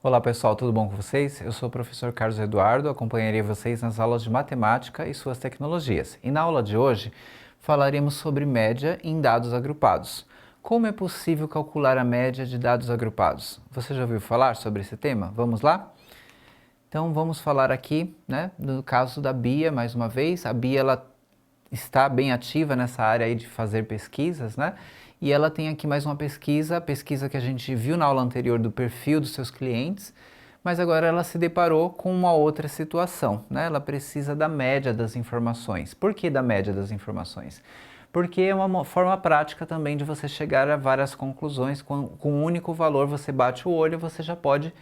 Olá pessoal, tudo bom com vocês? Eu sou o professor Carlos Eduardo, acompanharei vocês nas aulas de matemática e suas tecnologias. E na aula de hoje falaremos sobre média em dados agrupados. Como é possível calcular a média de dados agrupados? Você já ouviu falar sobre esse tema? Vamos lá? Então vamos falar aqui, no caso da Bia, mais uma vez. A Bia ela está bem ativa nessa área aí de fazer pesquisas, E ela tem aqui mais uma pesquisa, a pesquisa que a gente viu na aula anterior do perfil dos seus clientes, mas agora ela se deparou com uma outra situação, Ela precisa da média das informações. Por que da média das informações? Porque é uma forma prática também de você chegar a várias conclusões. Com um único valor, você bate o olho e você já pode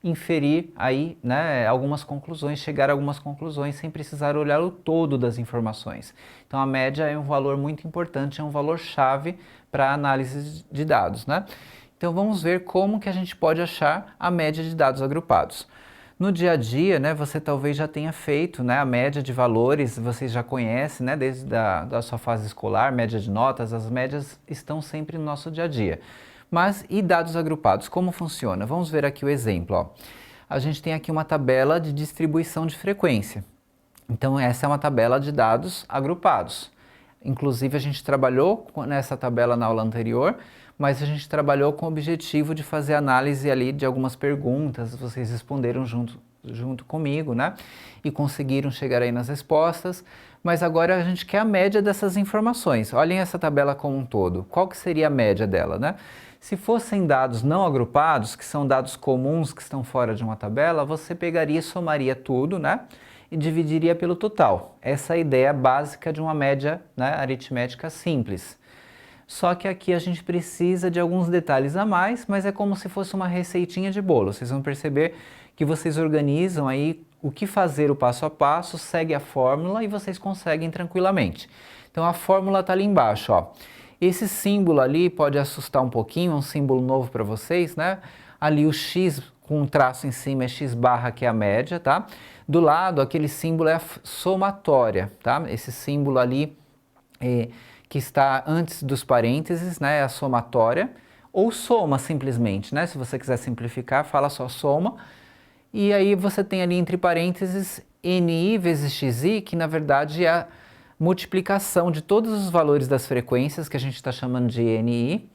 inferir aí, algumas conclusões, chegar a algumas conclusões sem precisar olhar o todo das informações. Então a média é um valor muito importante, é um valor-chave para a análise de dados, Então vamos ver como que a gente pode achar a média de dados agrupados. No dia a dia, você talvez já tenha feito, a média de valores, vocês já conhecem, desde da sua fase escolar, média de notas, as médias estão sempre no nosso dia a dia. Mas e dados agrupados, como funciona? Vamos ver aqui o exemplo. Ó. A gente tem aqui uma tabela de distribuição de frequência. Então essa é uma tabela de dados agrupados. Inclusive a gente trabalhou nessa tabela na aula anterior, mas a gente trabalhou com o objetivo de fazer análise ali de algumas perguntas, vocês responderam junto comigo, E conseguiram chegar aí nas respostas, mas agora a gente quer a média dessas informações. Olhem essa tabela como um todo. Qual que seria a média dela, Se fossem dados não agrupados, que são dados comuns que estão fora de uma tabela, você pegaria e somaria tudo, E dividiria pelo total. Essa é a ideia básica de uma média, aritmética simples. Só que aqui a gente precisa de alguns detalhes a mais, mas é como se fosse uma receitinha de bolo. Vocês vão perceber que vocês organizam aí o que fazer o passo a passo, segue a fórmula e vocês conseguem tranquilamente. Então a fórmula está ali embaixo, ó. Esse símbolo ali pode assustar um pouquinho, é um símbolo novo para vocês, Ali o X com um traço em cima é X barra, que é a média, tá? Do lado, aquele símbolo é a somatória, tá? Esse símbolo ali que está antes dos parênteses, é a somatória, ou soma simplesmente, Se você quiser simplificar, fala só soma. E aí você tem ali entre parênteses NI vezes XI, que na verdade é a multiplicação de todos os valores das frequências, que a gente está chamando de NI,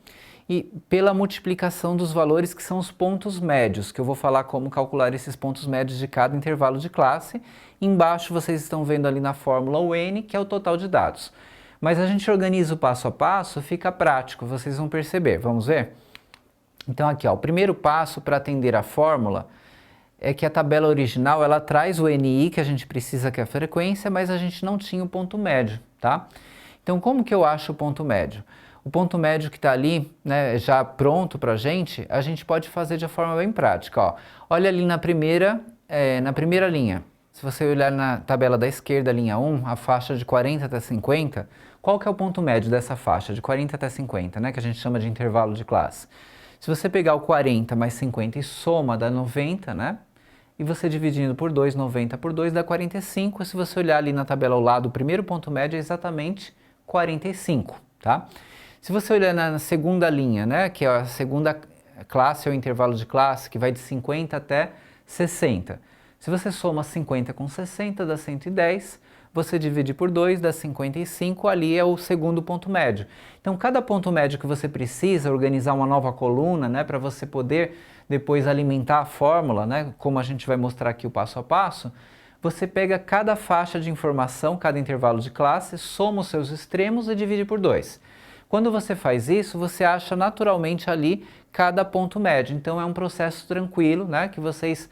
e pela multiplicação dos valores que são os pontos médios, que eu vou falar como calcular esses pontos médios de cada intervalo de classe. Embaixo vocês estão vendo ali na fórmula o N, que é o total de dados. Mas a gente organiza o passo a passo, fica prático, vocês vão perceber. Vamos ver? Então aqui, ó, o primeiro passo para atender a fórmula é que a tabela original ela traz o NI, que a gente precisa, que é a frequência, mas a gente não tinha o ponto médio, tá? Então como que eu acho o ponto médio? O ponto médio que está ali, já pronto para a gente pode fazer de forma bem prática. Ó. Olha ali na primeira linha. Se você olhar na tabela da esquerda, linha 1, a faixa de 40 até 50, qual que é o ponto médio dessa faixa, de 40 até 50, que a gente chama de intervalo de classe? Se você pegar o 40 mais 50 e soma, dá 90, E você dividindo por 2, 90 por 2, dá 45. Se você olhar ali na tabela ao lado, o primeiro ponto médio é exatamente 45, tá? Se você olhar na segunda linha, que é a segunda classe, é o intervalo de classe, que vai de 50 até 60. Se você soma 50 com 60, dá 110. Você divide por 2, dá 55. Ali é o segundo ponto médio. Então, cada ponto médio que você precisa organizar uma nova coluna, para você poder depois alimentar a fórmula, como a gente vai mostrar aqui o passo a passo, você pega cada faixa de informação, cada intervalo de classe, soma os seus extremos e divide por 2. Quando você faz isso, você acha naturalmente ali cada ponto médio. Então é um processo tranquilo, que vocês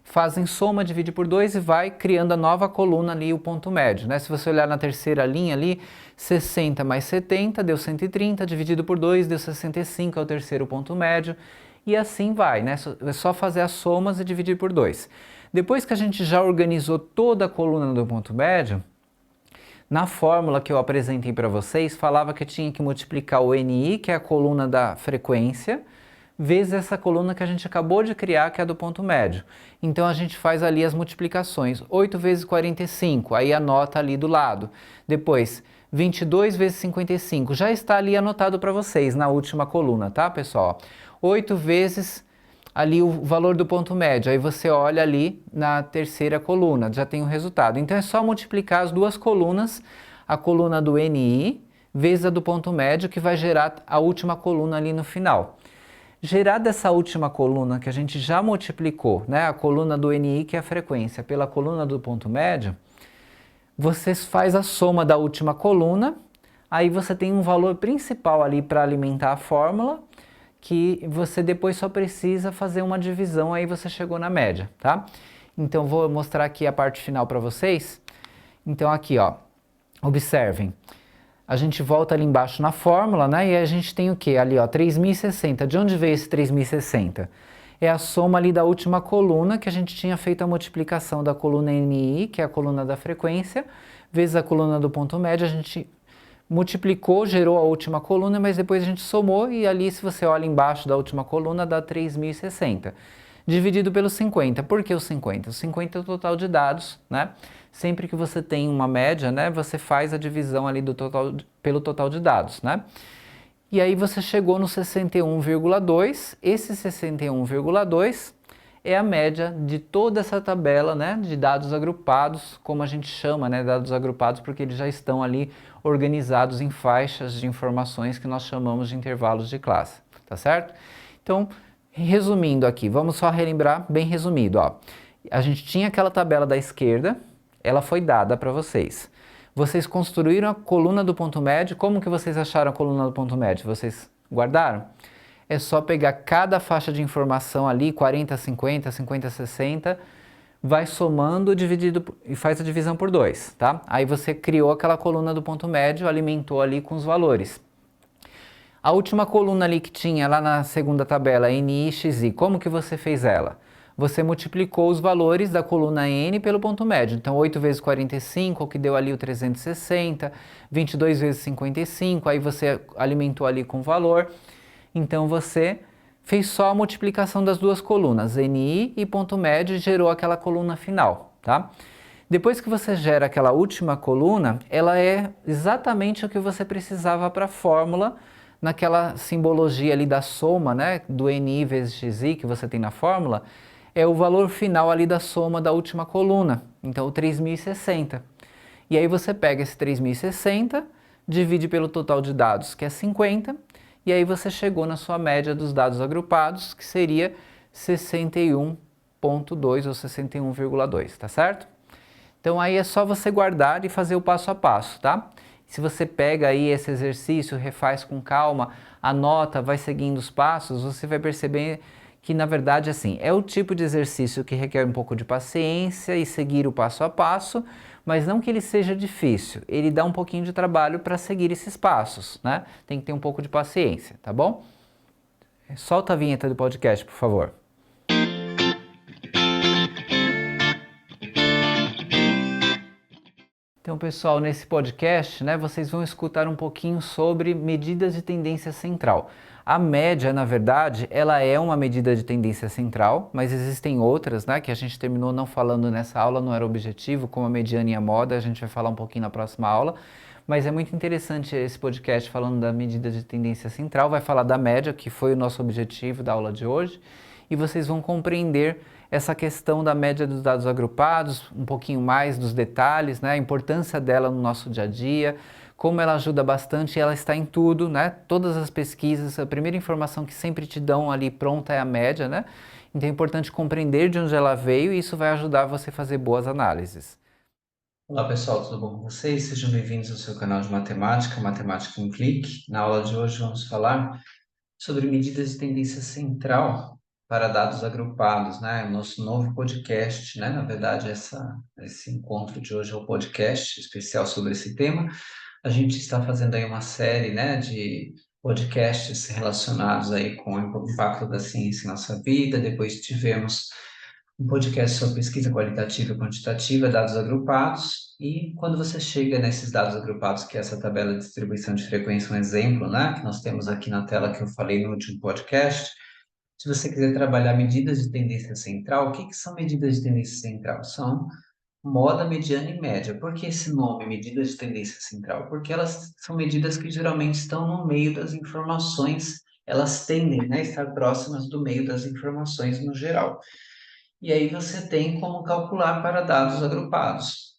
fazem soma, divide por 2 e vai criando a nova coluna ali, o ponto médio. Se você olhar na terceira linha ali, 60 mais 70 deu 130, dividido por 2 deu 65, é o terceiro ponto médio. E assim vai, É só fazer as somas e dividir por 2. Depois que a gente já organizou toda a coluna do ponto médio, na fórmula que eu apresentei para vocês, falava que eu tinha que multiplicar o NI, que é a coluna da frequência, vezes essa coluna que a gente acabou de criar, que é a do ponto médio. Então a gente faz ali as multiplicações. 8 vezes 45, aí anota ali do lado. Depois, 22 vezes 55, já está ali anotado para vocês na última coluna, tá, pessoal? 8 vezes ali o valor do ponto médio. Aí você olha ali na terceira coluna, já tem o resultado. Então é só multiplicar as duas colunas, a coluna do NI vezes a do ponto médio, que vai gerar a última coluna ali no final. Gerada essa última coluna que a gente já multiplicou, né, a coluna do NI, que é a frequência, pela coluna do ponto médio, você faz a soma da última coluna, aí você tem um valor principal ali para alimentar a fórmula, que você depois só precisa fazer uma divisão, aí você chegou na média, tá? Então vou mostrar aqui a parte final para vocês. Então aqui, ó, observem. A gente volta ali embaixo na fórmula, né? E a gente tem o que? Ali, ó, 3.060. De onde veio esse 3.060? É a soma ali da última coluna, que a gente tinha feito a multiplicação da coluna NI, que é a coluna da frequência, vezes a coluna do ponto médio. A gente multiplicou, gerou a última coluna, mas depois a gente somou e ali, se você olha embaixo da última coluna, dá 3.060. Dividido pelo 50. Por que o 50? O 50 é o total de dados, né? Sempre que você tem uma média, né, você faz a divisão ali do total, pelo total de dados, né? E aí você chegou no 61,2. Esse 61,2 é a média de toda essa tabela, né, de dados agrupados, como a gente chama, né, dados agrupados, porque eles já estão ali organizados em faixas de informações que nós chamamos de intervalos de classe, tá certo? Então, resumindo aqui, vamos só relembrar bem resumido, ó. A gente tinha aquela tabela da esquerda, ela foi dada para vocês. Vocês construíram a coluna do ponto médio. Como que vocês acharam a coluna do ponto médio? Vocês guardaram? É só pegar cada faixa de informação ali, 40, 50, 50, 60, vai somando dividido e faz a divisão por 2, tá? Aí você criou aquela coluna do ponto médio, alimentou ali com os valores. A última coluna ali que tinha lá na segunda tabela, NI, XI, como que você fez ela? Você multiplicou os valores da coluna N pelo ponto médio. Então, 8 vezes 45, que deu ali o 360, 22 vezes 55, aí você alimentou ali com o valor. Então, você fez só a multiplicação das duas colunas, NI e ponto médio, e gerou aquela coluna final, tá? Depois que você gera aquela última coluna, ela é exatamente o que você precisava para a fórmula, naquela simbologia ali da soma, né, do NI vezes XI que você tem na fórmula, é o valor final ali da soma da última coluna, então o 3.060. E aí você pega esse 3.060, divide pelo total de dados, que é 50, e aí você chegou na sua média dos dados agrupados, que seria 61,2 ou 61,2, tá certo? Então aí é só você guardar e fazer o passo a passo, tá? Se você pega aí esse exercício, refaz com calma, anota, vai seguindo os passos, você vai perceber que na verdade assim, é o tipo de exercício que requer um pouco de paciência e seguir o passo a passo, mas não que ele seja difícil, ele dá um pouquinho de trabalho para seguir esses passos, né? Tem que ter um pouco de paciência, tá bom? Solta a vinheta do podcast, por favor. Então, pessoal, nesse podcast, né, vocês vão escutar um pouquinho sobre medidas de tendência central. A média, na verdade, ela é uma medida de tendência central, mas existem outras, né, que a gente terminou não falando nessa aula, não era objetivo, como a mediana e a moda, a gente vai falar um pouquinho na próxima aula. Mas é muito interessante esse podcast falando da medida de tendência central, vai falar da média, que foi o nosso objetivo da aula de hoje, e vocês vão compreender essa questão da média dos dados agrupados, um pouquinho mais dos detalhes, né? A importância dela no nosso dia a dia, como ela ajuda bastante, ela está em tudo, né? Todas as pesquisas, a primeira informação que sempre te dão ali pronta é a média, né? Então é importante compreender de onde ela veio e isso vai ajudar você a fazer boas análises. Olá pessoal, tudo bom com vocês? Sejam bem-vindos ao seu canal de matemática, Matemática em Clique. Na aula de hoje vamos falar sobre medidas de tendência central para dados agrupados, né? O nosso novo podcast, né? Na verdade, esse encontro de hoje é o podcast especial sobre esse tema. A gente está fazendo aí uma série, né, de podcasts relacionados aí com o impacto da ciência em nossa vida. Depois tivemos um podcast sobre pesquisa qualitativa e quantitativa, dados agrupados, e quando você chega nesses dados agrupados, que é essa tabela de distribuição de frequência, um exemplo, né, que nós temos aqui na tela que eu falei no último podcast, se você quiser trabalhar medidas de tendência central, o que que são medidas de tendência central? São moda, mediana e média. Por que esse nome, medidas de tendência central? Porque elas são medidas que geralmente estão no meio das informações elas tendem, né, a estar próximas do meio das informações no geral. E aí você tem como calcular para dados agrupados.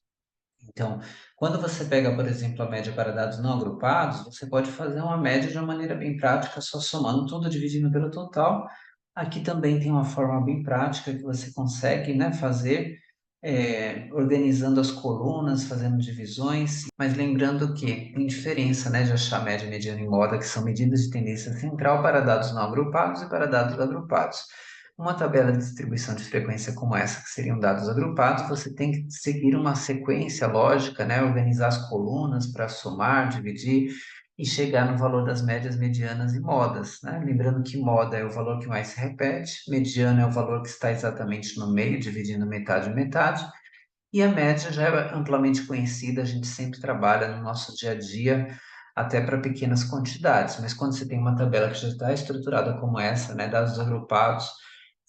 Então, quando você pega, por exemplo, a média para dados não agrupados, você pode fazer uma média de uma maneira bem prática, só somando tudo, dividindo pelo total. Aqui também tem uma forma bem prática que você consegue, né, fazer, organizando as colunas, fazendo divisões, mas lembrando que tem diferença, né, de achar média, mediana e moda, que são medidas de tendência central para dados não agrupados e para dados agrupados. Uma tabela de distribuição de frequência como essa, que seriam dados agrupados, você tem que seguir uma sequência lógica, né? Organizar as colunas para somar, dividir e chegar no valor das médias, medianas e modas, né? Lembrando que moda é o valor que mais se repete, mediana é o valor que está exatamente no meio, dividindo metade e metade, e a média já é amplamente conhecida, a gente sempre trabalha no nosso dia a dia, até para pequenas quantidades, mas quando você tem uma tabela que já está estruturada como essa, né, dados agrupados,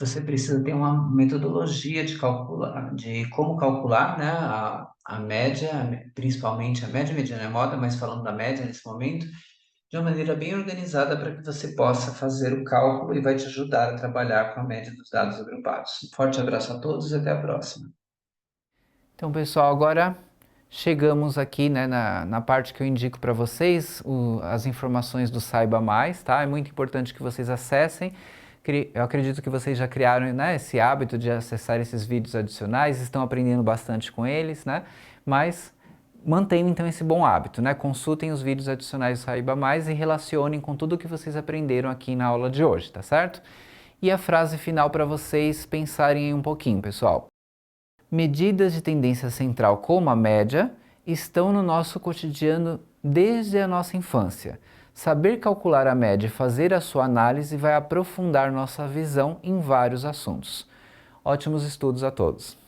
você precisa ter uma metodologia de calcular, de como calcular, né, a média, principalmente a média, mediana e a moda, mas falando da média nesse momento, de uma maneira bem organizada para que você possa fazer o cálculo e vai te ajudar a trabalhar com a média dos dados agrupados. Um forte abraço a todos e até a próxima. Então, pessoal, agora chegamos aqui, né, na parte que eu indico para vocês as informações do Saiba Mais, tá? É muito importante que vocês acessem. Eu acredito que vocês já criaram, né, esse hábito de acessar esses vídeos adicionais, estão aprendendo bastante com eles, né? Mas mantenham então esse bom hábito, né? Consultem os vídeos adicionais do Saiba Mais e relacionem com tudo que vocês aprenderam aqui na aula de hoje, tá certo? E a frase final para vocês pensarem um pouquinho, pessoal. Medidas de tendência central como a média estão no nosso cotidiano desde a nossa infância. Saber calcular a média e fazer a sua análise vai aprofundar nossa visão em vários assuntos. Ótimos estudos a todos!